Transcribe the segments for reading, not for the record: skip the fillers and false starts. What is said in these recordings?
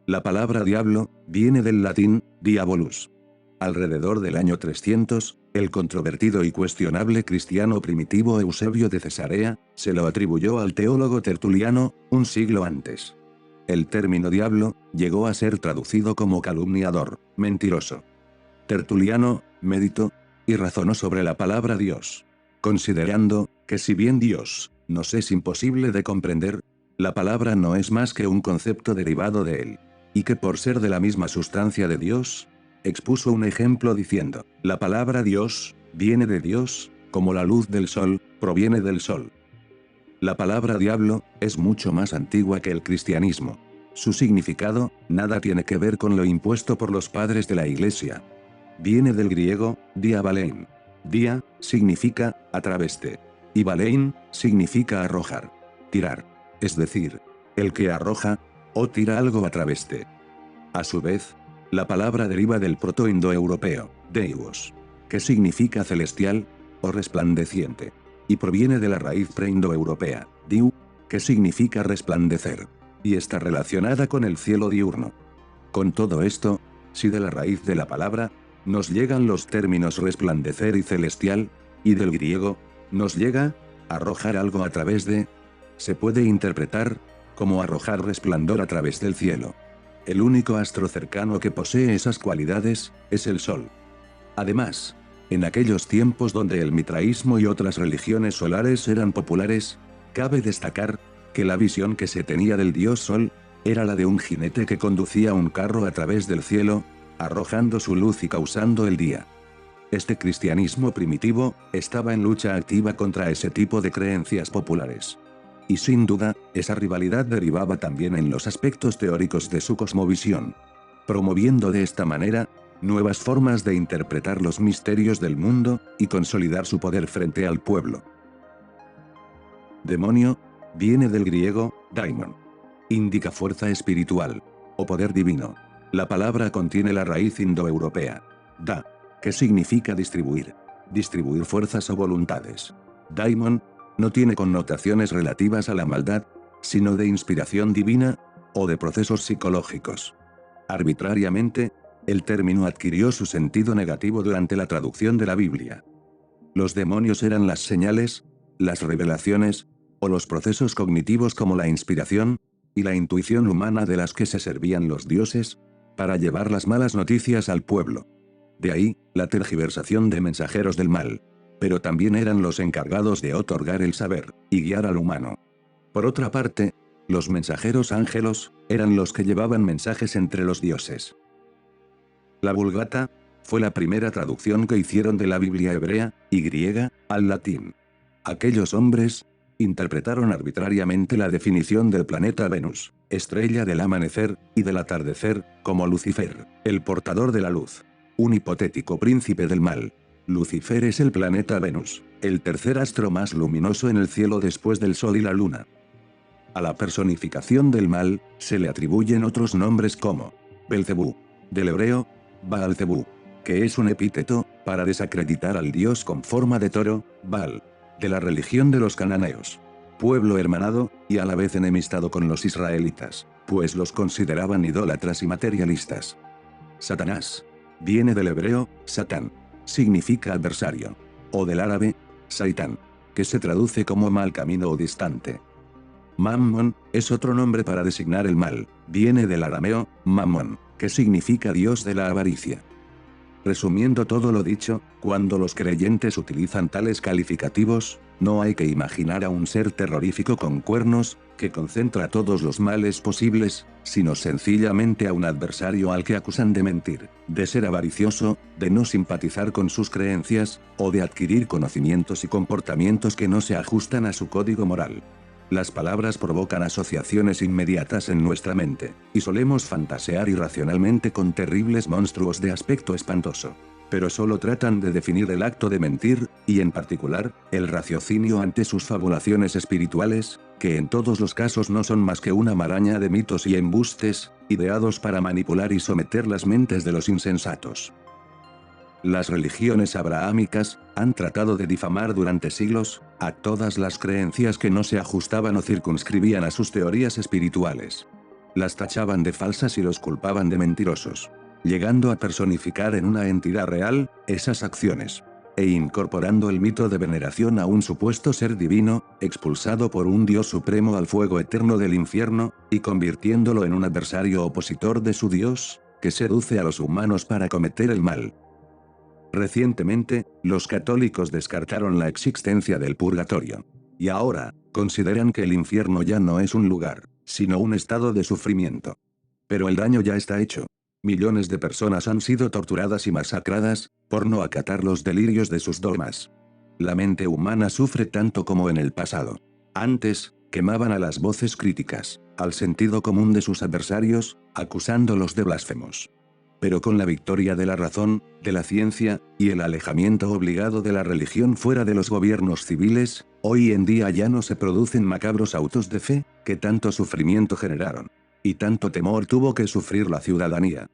La palabra diablo viene del latín diabolus. Alrededor del año 300, el controvertido y cuestionable cristiano primitivo Eusebio de Cesarea se lo atribuyó al teólogo Tertuliano, un siglo antes. El término diablo llegó a ser traducido como calumniador, mentiroso. Tertuliano meditó y razonó sobre la palabra Dios, considerando que si bien Dios nos es imposible de comprender, la palabra no es más que un concepto derivado de él, y que por ser de la misma sustancia de Dios, expuso un ejemplo diciendo, la palabra Dios viene de Dios, como la luz del sol proviene del sol. La palabra diablo es mucho más antigua que el cristianismo. Su significado nada tiene que ver con lo impuesto por los padres de la Iglesia. Viene del griego diabalein. Dia significa a través de, y balein significa arrojar, tirar. Es decir, el que arroja o tira algo a través de. A su vez, la palabra deriva del protoindoeuropeo, deus, que significa celestial o resplandeciente, y proviene de la raíz preindoeuropea, diu, que significa resplandecer, y está relacionada con el cielo diurno. Con todo esto, si de la raíz de la palabra nos llegan los términos resplandecer y celestial, y del griego nos llega arrojar algo a través de, se puede interpretar como arrojar resplandor a través del cielo. El único astro cercano que posee esas cualidades es el Sol. Además, en aquellos tiempos donde el mitraísmo y otras religiones solares eran populares, cabe destacar que la visión que se tenía del dios Sol era la de un jinete que conducía un carro a través del cielo, arrojando su luz y causando el día. Este cristianismo primitivo estaba en lucha activa contra ese tipo de creencias populares. Y sin duda, esa rivalidad derivaba también en los aspectos teóricos de su cosmovisión, promoviendo de esta manera nuevas formas de interpretar los misterios del mundo y consolidar su poder frente al pueblo. Demonio viene del griego daimon. Indica fuerza espiritual o poder divino. La palabra contiene la raíz indoeuropea da, que significa distribuir fuerzas o voluntades. Daimon no tiene connotaciones relativas a la maldad, sino de inspiración divina o de procesos psicológicos. Arbitrariamente, el término adquirió su sentido negativo durante la traducción de la Biblia. Los demonios eran las señales, las revelaciones, o los procesos cognitivos como la inspiración y la intuición humana de las que se servían los dioses para llevar las malas noticias al pueblo. De ahí, la tergiversación de mensajeros del mal. Pero también eran los encargados de otorgar el saber y guiar al humano. Por otra parte, los mensajeros ángelos eran los que llevaban mensajes entre los dioses. La Vulgata fue la primera traducción que hicieron de la Biblia hebrea y griega al latín. Aquellos hombres interpretaron arbitrariamente la definición del planeta Venus, estrella del amanecer y del atardecer, como Lucifer, el portador de la luz, un hipotético príncipe del mal. Lucifer es el planeta Venus, el tercer astro más luminoso en el cielo después del Sol y la Luna. A la personificación del mal se le atribuyen otros nombres como Belcebú, del hebreo Baal-Zebú, que es un epíteto para desacreditar al dios con forma de toro, Baal, de la religión de los cananeos, pueblo hermanado y a la vez enemistado con los israelitas, pues los consideraban idólatras y materialistas. Satanás viene del hebreo Satán, significa adversario, o del árabe Saitán, que se traduce como mal camino o distante. Mammon es otro nombre para designar el mal, viene del arameo Mammon, que significa dios de la avaricia. Resumiendo todo lo dicho, cuando los creyentes utilizan tales calificativos, no hay que imaginar a un ser terrorífico con cuernos, que concentra todos los males posibles, sino sencillamente a un adversario al que acusan de mentir, de ser avaricioso, de no simpatizar con sus creencias, o de adquirir conocimientos y comportamientos que no se ajustan a su código moral. Las palabras provocan asociaciones inmediatas en nuestra mente, y solemos fantasear irracionalmente con terribles monstruos de aspecto espantoso. Pero solo tratan de definir el acto de mentir, y en particular, el raciocinio ante sus fabulaciones espirituales, que en todos los casos no son más que una maraña de mitos y embustes, ideados para manipular y someter las mentes de los insensatos. Las religiones abrahámicas han tratado de difamar durante siglos a todas las creencias que no se ajustaban o circunscribían a sus teorías espirituales. Las tachaban de falsas y los culpaban de mentirosos, llegando a personificar en una entidad real esas acciones, e incorporando el mito de veneración a un supuesto ser divino, expulsado por un Dios supremo al fuego eterno del infierno, y convirtiéndolo en un adversario opositor de su Dios, que seduce a los humanos para cometer el mal. Recientemente, los católicos descartaron la existencia del purgatorio. Y ahora, consideran que el infierno ya no es un lugar, sino un estado de sufrimiento. Pero el daño ya está hecho. Millones de personas han sido torturadas y masacradas, por no acatar los delirios de sus dogmas. La mente humana sufre tanto como en el pasado. Antes, quemaban a las voces críticas, al sentido común de sus adversarios, acusándolos de blasfemos. Pero con la victoria de la razón, de la ciencia, y el alejamiento obligado de la religión fuera de los gobiernos civiles, hoy en día ya no se producen macabros autos de fe, que tanto sufrimiento generaron. Y tanto temor tuvo que sufrir la ciudadanía.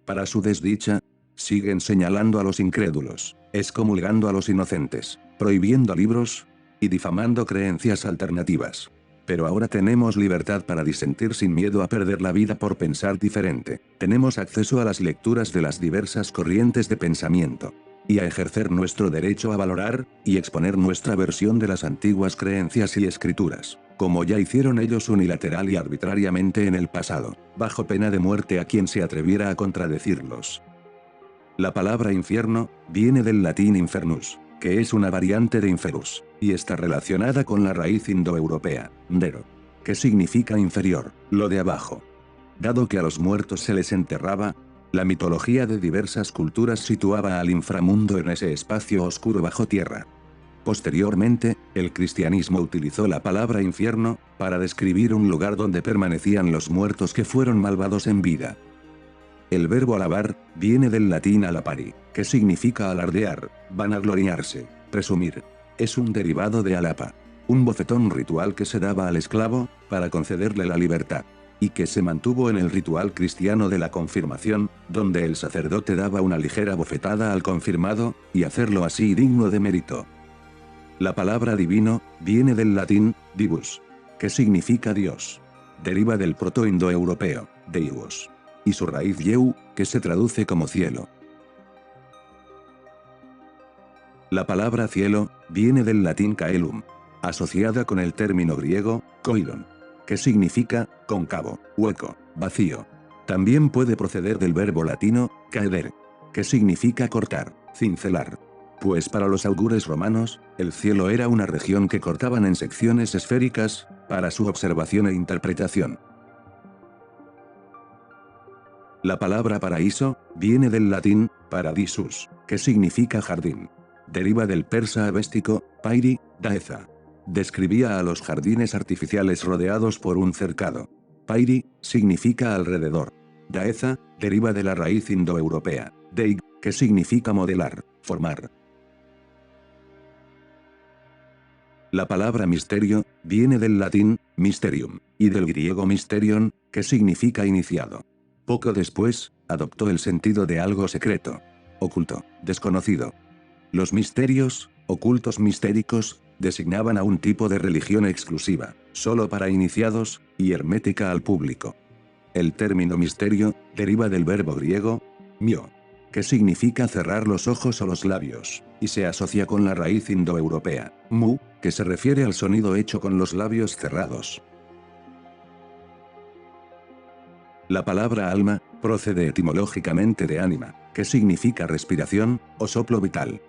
Para su desdicha, siguen señalando a los incrédulos, excomulgando a los inocentes, prohibiendo libros, y difamando creencias alternativas. Pero ahora tenemos libertad para disentir sin miedo a perder la vida por pensar diferente. Tenemos acceso a las lecturas de las diversas corrientes de pensamiento. Y a ejercer nuestro derecho a valorar, y exponer nuestra versión de las antiguas creencias y escrituras, como ya hicieron ellos unilateral y arbitrariamente en el pasado, bajo pena de muerte a quien se atreviera a contradecirlos. La palabra infierno, viene del latín infernus, que es una variante de inferus, y está relacionada con la raíz indoeuropea, ndero, que significa inferior, lo de abajo. Dado que a los muertos se les enterraba, la mitología de diversas culturas situaba al inframundo en ese espacio oscuro bajo tierra. Posteriormente, el cristianismo utilizó la palabra infierno, para describir un lugar donde permanecían los muertos que fueron malvados en vida. El verbo alabar, viene del latín alapari, que significa alardear, vanagloriarse, presumir. Es un derivado de alapa, un bofetón ritual que se daba al esclavo, para concederle la libertad, y que se mantuvo en el ritual cristiano de la confirmación, donde el sacerdote daba una ligera bofetada al confirmado, y hacerlo así digno de mérito. La palabra divino, viene del latín, divus, que significa Dios. Deriva del proto-indoeuropeo, deus, y su raíz yeu, que se traduce como cielo. La palabra cielo, viene del latín caelum, asociada con el término griego, koilon, que significa, cóncavo, hueco, vacío. También puede proceder del verbo latino, caeder, que significa cortar, cincelar. Pues para los augures romanos, el cielo era una región que cortaban en secciones esféricas, para su observación e interpretación. La palabra paraíso, viene del latín, paradisus, que significa jardín. Deriva del persa avéstico, pairi, daeza. Describía a los jardines artificiales rodeados por un cercado. Pairi, significa alrededor. Daeza, deriva de la raíz indoeuropea, deig, que significa modelar, formar. La palabra misterio, viene del latín, mysterium, y del griego mysterion, que significa iniciado. Poco después, adoptó el sentido de algo secreto, oculto, desconocido. Los misterios, ocultos mistéricos, designaban a un tipo de religión exclusiva, solo para iniciados, y hermética al público. El término misterio, deriva del verbo griego, mio, que significa cerrar los ojos o los labios, y se asocia con la raíz indoeuropea, mu, que se refiere al sonido hecho con los labios cerrados. La palabra alma, procede etimológicamente de ánima, que significa respiración, o soplo vital.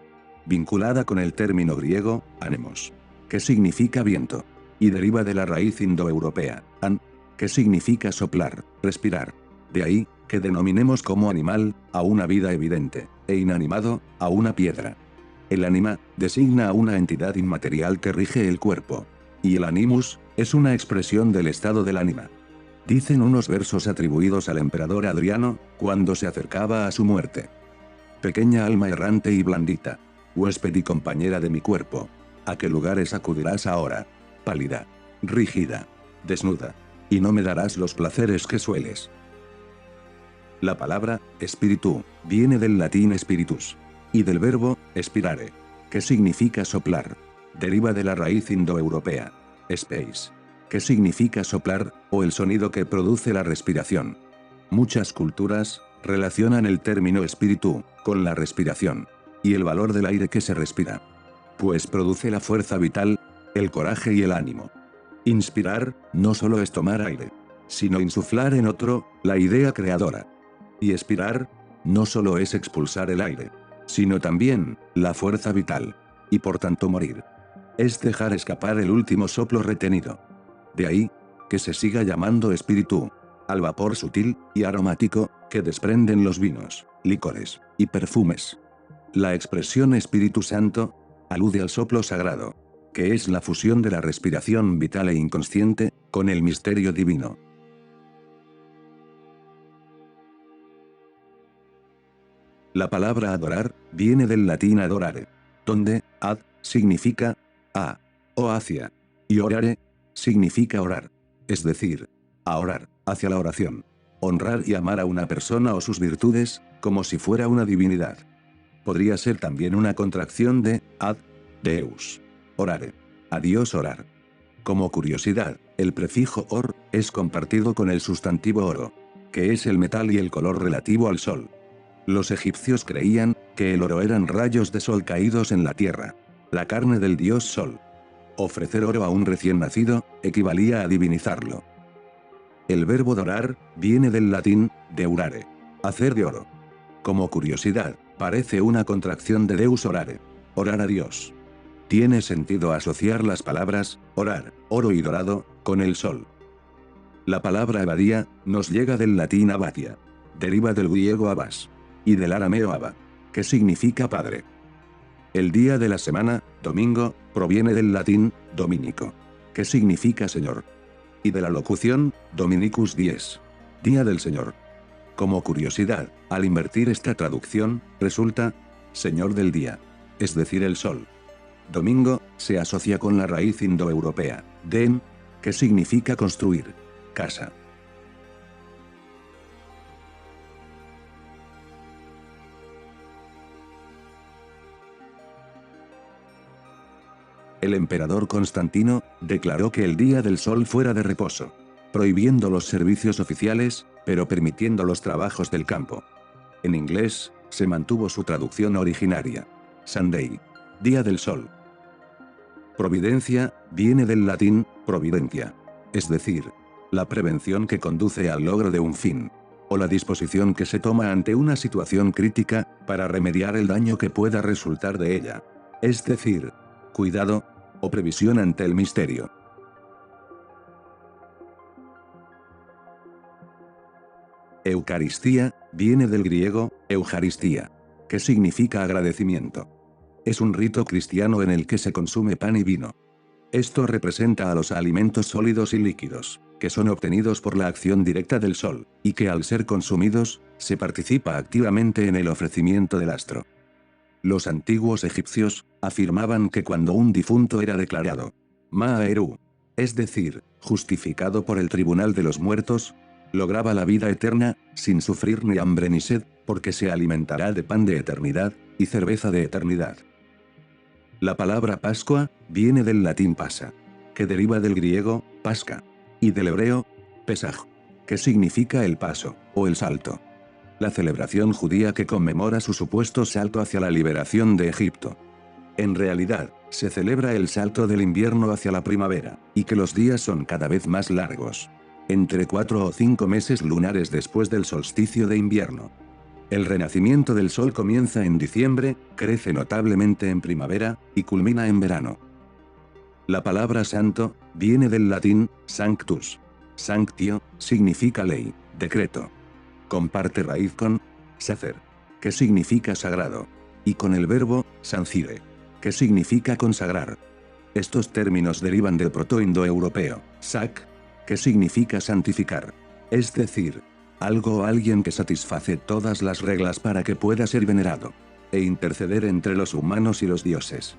Vinculada con el término griego, anemos, que significa viento, y deriva de la raíz indoeuropea, an, que significa soplar, respirar. De ahí, que denominemos como animal, a una vida evidente, e inanimado, a una piedra. El ánima, designa a una entidad inmaterial que rige el cuerpo. Y el animus, es una expresión del estado del ánima. Dicen unos versos atribuidos al emperador Adriano, cuando se acercaba a su muerte. Pequeña alma errante y blandita, huésped y compañera de mi cuerpo, ¿a qué lugares acudirás ahora? Pálida, rígida, desnuda, y no me darás los placeres que sueles. La palabra, espíritu, viene del latín spiritus, y del verbo, spirare, que significa soplar. Deriva de la raíz indoeuropea, space, que significa soplar, o el sonido que produce la respiración. Muchas culturas relacionan el término espíritu con la respiración y el valor del aire que se respira, pues produce la fuerza vital, el coraje y el ánimo. Inspirar no solo es tomar aire, sino insuflar en otro la idea creadora. Y expirar no solo es expulsar el aire, sino también la fuerza vital, y por tanto morir. Es dejar escapar el último soplo retenido. De ahí que se siga llamando espíritu al vapor sutil y aromático que desprenden los vinos, licores y perfumes. La expresión Espíritu Santo alude al soplo sagrado, que es la fusión de la respiración vital e inconsciente con el misterio divino. La palabra adorar viene del latín adorare, donde ad significa a o hacia, y orare significa orar, es decir, a orar, hacia la oración. Honrar y amar a una persona o sus virtudes, como si fuera una divinidad. Podría ser también una contracción de ad deus, orare, a Dios orar. Como curiosidad, el prefijo or es compartido con el sustantivo oro, que es el metal y el color relativo al sol. Los egipcios creían que el oro eran rayos de sol caídos en la tierra, la carne del dios sol. Ofrecer oro a un recién nacido equivalía a divinizarlo. El verbo dorar viene del latín deurare, hacer de oro. Como curiosidad, parece una contracción de deus orare, orar a Dios. Tiene sentido asociar las palabras orar, oro y dorado con el sol. La palabra abadía nos llega del latín abatia, deriva del griego abas y del arameo abba, que significa padre. El día de la semana, domingo, proviene del latín dominico, que significa Señor, y de la locución Dominicus dies, Día del Señor. Como curiosidad, al invertir esta traducción, resulta Señor del día, es decir, el sol. Domingo se asocia con la raíz indoeuropea, den, que significa construir, casa. El emperador Constantino declaró que el día del sol fuera de reposo, prohibiendo los servicios oficiales, pero permitiendo los trabajos del campo. En inglés, se mantuvo su traducción originaria, Sunday, día del sol. Providencia viene del latín providentia, es decir, la prevención que conduce al logro de un fin, o la disposición que se toma ante una situación crítica para remediar el daño que pueda resultar de ella. Es decir, cuidado o previsión ante el misterio. Eucaristía viene del griego eujaristía, que significa agradecimiento. Es un rito cristiano en el que se consume pan y vino. Esto representa a los alimentos sólidos y líquidos, que son obtenidos por la acción directa del sol, y que al ser consumidos, se participa activamente en el ofrecimiento del astro. Los antiguos egipcios afirmaban que cuando un difunto era declarado Ma'eru, es decir, justificado por el tribunal de los muertos, lograba la vida eterna, sin sufrir ni hambre ni sed, porque se alimentará de pan de eternidad y cerveza de eternidad. La palabra Pascua viene del latín pasa, que deriva del griego pasca, y del hebreo pesaj, que significa el paso, o el salto. La celebración judía que conmemora su supuesto salto hacia la liberación de Egipto. En realidad, se celebra el salto del invierno hacia la primavera, y que los días son cada vez más largos. Entre 4 o 5 meses lunares después del solsticio de invierno. El renacimiento del sol comienza en diciembre, crece notablemente en primavera, y culmina en verano. La palabra santo viene del latín sanctus. Sanctio significa ley, decreto. Comparte raíz con sacer, que significa sagrado, y con el verbo sancire, que significa consagrar. Estos términos derivan del protoindoeuropeo sac, que significa santificar, es decir, algo o alguien que satisface todas las reglas para que pueda ser venerado, e interceder entre los humanos y los dioses.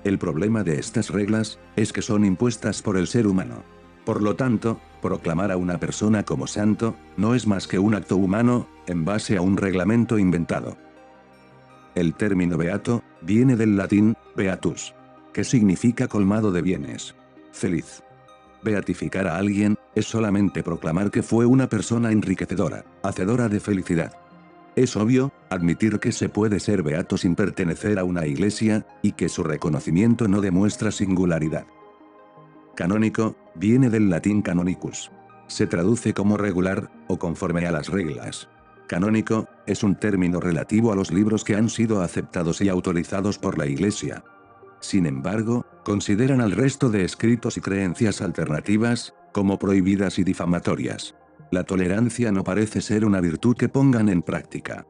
El problema de estas reglas es que son impuestas por el ser humano. Por lo tanto, proclamar a una persona como santo no es más que un acto humano, en base a un reglamento inventado. El término beato viene del latín beatus, que significa colmado de bienes, feliz. Beatificar a alguien, es solamente proclamar que fue una persona enriquecedora, hacedora de felicidad. Es obvio, admitir que se puede ser beato sin pertenecer a una iglesia, y que su reconocimiento no demuestra singularidad. Canónico, viene del latín canonicus. Se traduce como regular, o conforme a las reglas. Canónico, es un término relativo a los libros que han sido aceptados y autorizados por la Iglesia. Sin embargo, consideran al resto de escritos y creencias alternativas, como prohibidas y difamatorias. La tolerancia no parece ser una virtud que pongan en práctica.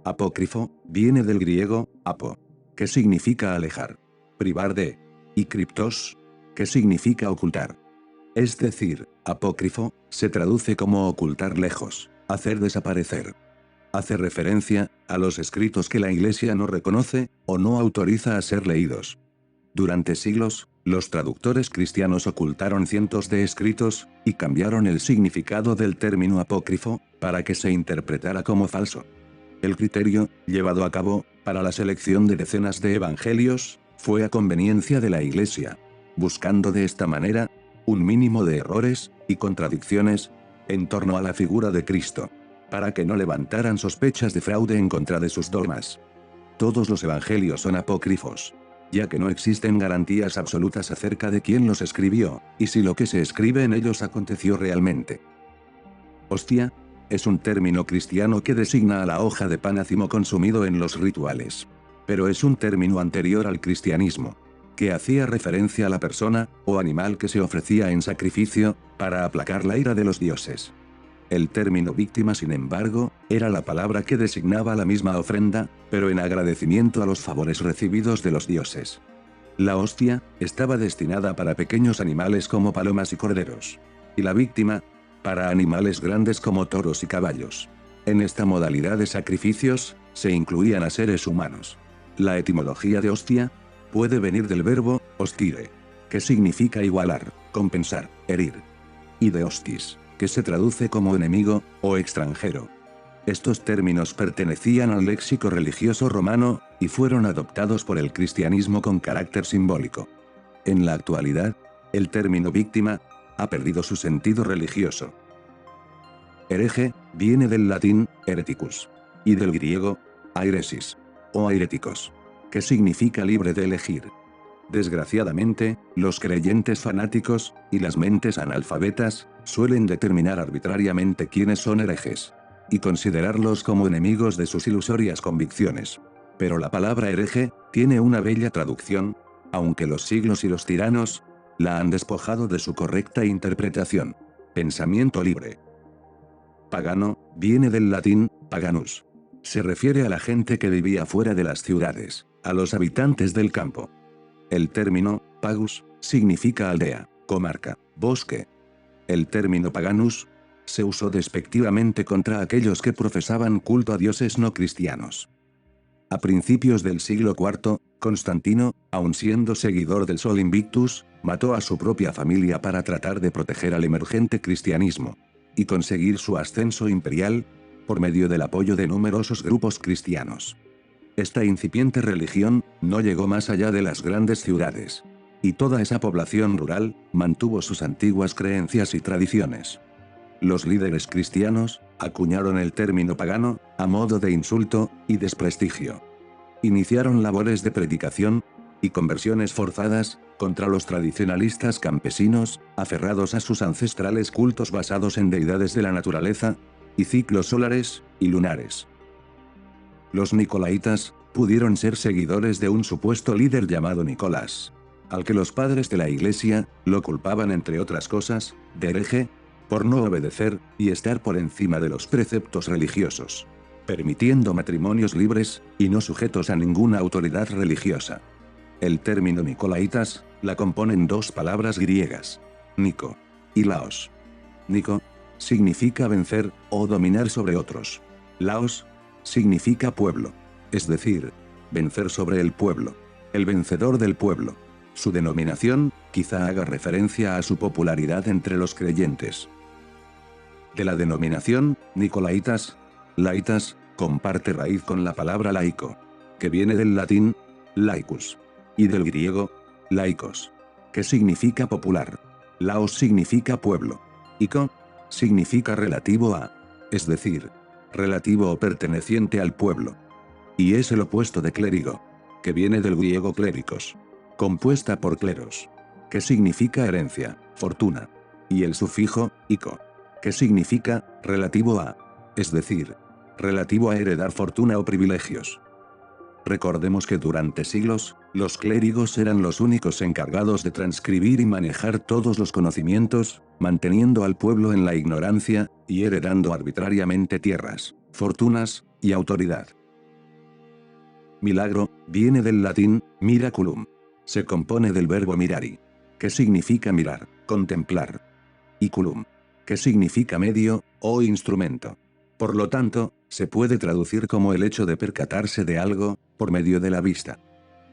Apócrifo, viene del griego, apo, que significa alejar, privar de, y criptos, que significa ocultar. Es decir, apócrifo, se traduce como ocultar lejos, hacer desaparecer. Hace referencia a los escritos que la Iglesia no reconoce, o no autoriza a ser leídos. Durante siglos, los traductores cristianos ocultaron cientos de escritos, y cambiaron el significado del término apócrifo, para que se interpretara como falso. El criterio, llevado a cabo, para la selección de decenas de evangelios, fue a conveniencia de la Iglesia, buscando de esta manera, un mínimo de errores, y contradicciones, en torno a la figura de Cristo, para que no levantaran sospechas de fraude en contra de sus dogmas. Todos los evangelios son apócrifos, ya que no existen garantías absolutas acerca de quién los escribió, y si lo que se escribe en ellos aconteció realmente. Hostia, es un término cristiano que designa a la hoja de pan ácimo consumido en los rituales. Pero es un término anterior al cristianismo, que hacía referencia a la persona, o animal que se ofrecía en sacrificio, para aplacar la ira de los dioses. El término víctima, sin embargo, era la palabra que designaba la misma ofrenda, pero en agradecimiento a los favores recibidos de los dioses. La hostia, estaba destinada para pequeños animales como palomas y corderos. Y la víctima, para animales grandes como toros y caballos. En esta modalidad de sacrificios, se incluían a seres humanos. La etimología de hostia puede venir del verbo hostire, que significa igualar, compensar, herir. Y de hostis, que se traduce como enemigo, o extranjero. Estos términos pertenecían al léxico religioso romano, y fueron adoptados por el cristianismo con carácter simbólico. En la actualidad, el término víctima ha perdido su sentido religioso. Hereje, viene del latín, hereticus, y del griego, airesis, o airéticos, que significa libre de elegir. Desgraciadamente, los creyentes fanáticos, y las mentes analfabetas, suelen determinar arbitrariamente quiénes son herejes, y considerarlos como enemigos de sus ilusorias convicciones. Pero la palabra hereje tiene una bella traducción, aunque los siglos y los tiranos la han despojado de su correcta interpretación. Pensamiento libre. Pagano, viene del latín, paganus. Se refiere a la gente que vivía fuera de las ciudades, a los habitantes del campo. El término, pagus, significa aldea, comarca, bosque. El término paganus se usó despectivamente contra aquellos que profesaban culto a dioses no cristianos. A principios del siglo IV, Constantino, aun siendo seguidor del Sol Invictus, mató a su propia familia para tratar de proteger al emergente cristianismo y conseguir su ascenso imperial, por medio del apoyo de numerosos grupos cristianos. Esta incipiente religión no llegó más allá de las grandes ciudades, y toda esa población rural mantuvo sus antiguas creencias y tradiciones. Los líderes cristianos acuñaron el término pagano, a modo de insulto y desprestigio. Iniciaron labores de predicación y conversiones forzadas contra los tradicionalistas campesinos, aferrados a sus ancestrales cultos basados en deidades de la naturaleza y ciclos solares y lunares. Los nicolaitas pudieron ser seguidores de un supuesto líder llamado Nicolás, al que los padres de la Iglesia lo culpaban, entre otras cosas, de hereje, por no obedecer y estar por encima de los preceptos religiosos, permitiendo matrimonios libres y no sujetos a ninguna autoridad religiosa. El término nicolaitas la componen dos palabras griegas, Nico y Laos. Nico significa vencer o dominar sobre otros. Laos significa pueblo, es decir, vencer sobre el pueblo, el vencedor del pueblo. Su denominación quizá haga referencia a su popularidad entre los creyentes. De la denominación, nicolaitas, laitas, comparte raíz con la palabra laico, que viene del latín, laicus, y del griego, laicos, que significa popular. Laos significa pueblo. Iko significa relativo a, es decir, relativo o perteneciente al pueblo. Y es el opuesto de clérigo, que viene del griego cléricos, compuesta por cleros, que significa herencia, fortuna. Y el sufijo, iko, que significa relativo a, es decir, relativo a heredar fortuna o privilegios. Recordemos que durante siglos, los clérigos eran los únicos encargados de transcribir y manejar todos los conocimientos, manteniendo al pueblo en la ignorancia, y heredando arbitrariamente tierras, fortunas, y autoridad. Milagro, viene del latín, miraculum. Se compone del verbo mirari, que significa mirar, contemplar, y culum, que significa medio, o instrumento. Por lo tanto, se puede traducir como el hecho de percatarse de algo, por medio de la vista.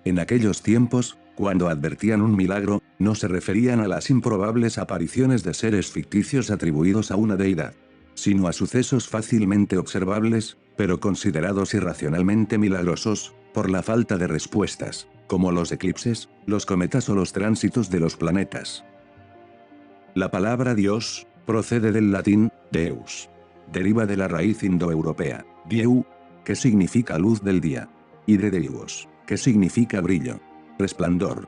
En aquellos tiempos, cuando advertían un milagro, no se referían a las improbables apariciones de seres ficticios atribuidos a una deidad, sino a sucesos fácilmente observables, pero considerados irracionalmente milagrosos, por la falta de respuestas, como los eclipses, los cometas o los tránsitos de los planetas. La palabra Dios procede del latín, Deus. Deriva de la raíz indoeuropea, dieu, que significa luz del día, y de deivos, que significa brillo, resplandor.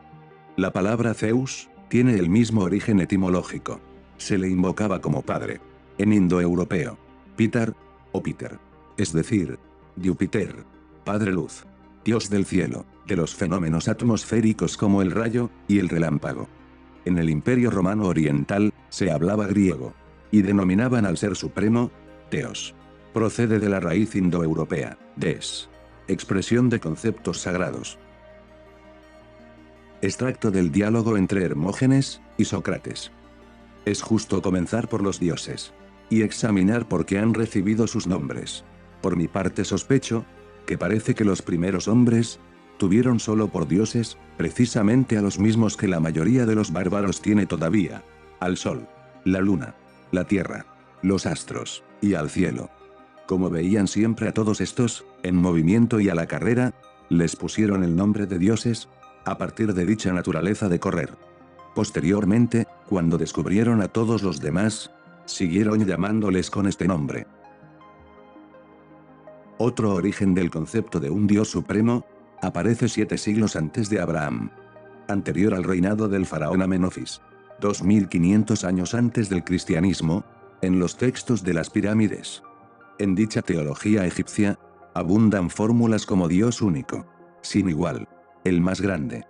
La palabra Zeus tiene el mismo origen etimológico. Se le invocaba como padre, en indoeuropeo, Pitar, o Peter, es decir, Júpiter, padre luz, dios del cielo, de los fenómenos atmosféricos como el rayo y el relámpago. En el Imperio Romano Oriental, se hablaba griego, y denominaban al ser supremo, Teos. Procede de la raíz indoeuropea, des, expresión de conceptos sagrados. Extracto del diálogo entre Hermógenes y Sócrates. Es justo comenzar por los dioses, y examinar por qué han recibido sus nombres. Por mi parte sospecho, que parece que los primeros hombres, tuvieron solo por dioses, precisamente a los mismos que la mayoría de los bárbaros tiene todavía, al sol, la luna, la tierra, los astros, y al cielo. Como veían siempre a todos estos, en movimiento y a la carrera, les pusieron el nombre de dioses, a partir de dicha naturaleza de correr. Posteriormente, cuando descubrieron a todos los demás, siguieron llamándoles con este nombre. Otro origen del concepto de un Dios supremo, aparece 7 siglos antes de Abraham. Anterior al reinado del faraón Amenofis. 2500 años antes del cristianismo, en los textos de las pirámides. En dicha teología egipcia, abundan fórmulas como Dios único, sin igual, el más grande.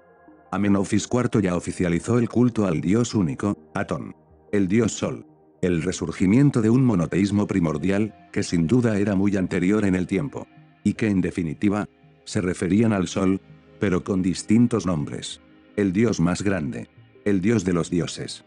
Amenofis IV ya oficializó el culto al Dios único, Atón, el Dios Sol, el resurgimiento de un monoteísmo primordial, que sin duda era muy anterior en el tiempo, y que en definitiva, se referían al Sol, pero con distintos nombres. El Dios más grande, el Dios de los dioses.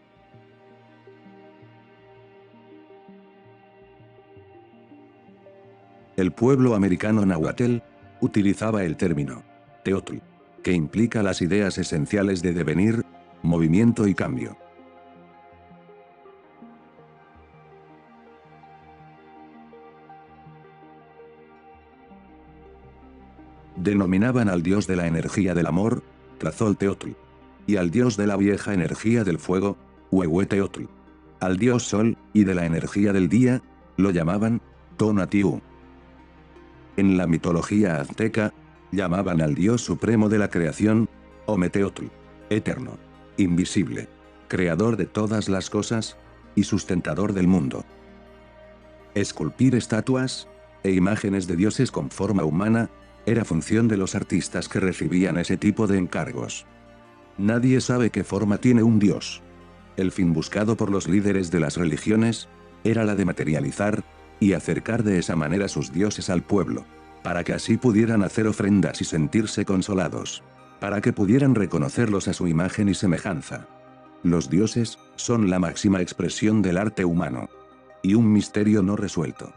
El pueblo americano nahuatl utilizaba el término teotl, que implica las ideas esenciales de devenir, movimiento y cambio. Denominaban al dios de la energía del amor, Tlazolteotl, y al dios de la vieja energía del fuego, Huehueteotl. Al dios sol, y de la energía del día, lo llamaban Tonatiuh. En la mitología azteca, llamaban al dios supremo de la creación, Ometeotl, eterno, invisible, creador de todas las cosas, y sustentador del mundo. Esculpir estatuas e imágenes de dioses con forma humana era función de los artistas que recibían ese tipo de encargos. Nadie sabe qué forma tiene un dios. El fin buscado por los líderes de las religiones era la de materializar y acercar de esa manera sus dioses al pueblo, para que así pudieran hacer ofrendas y sentirse consolados, para que pudieran reconocerlos a su imagen y semejanza. Los dioses son la máxima expresión del arte humano, y un misterio no resuelto.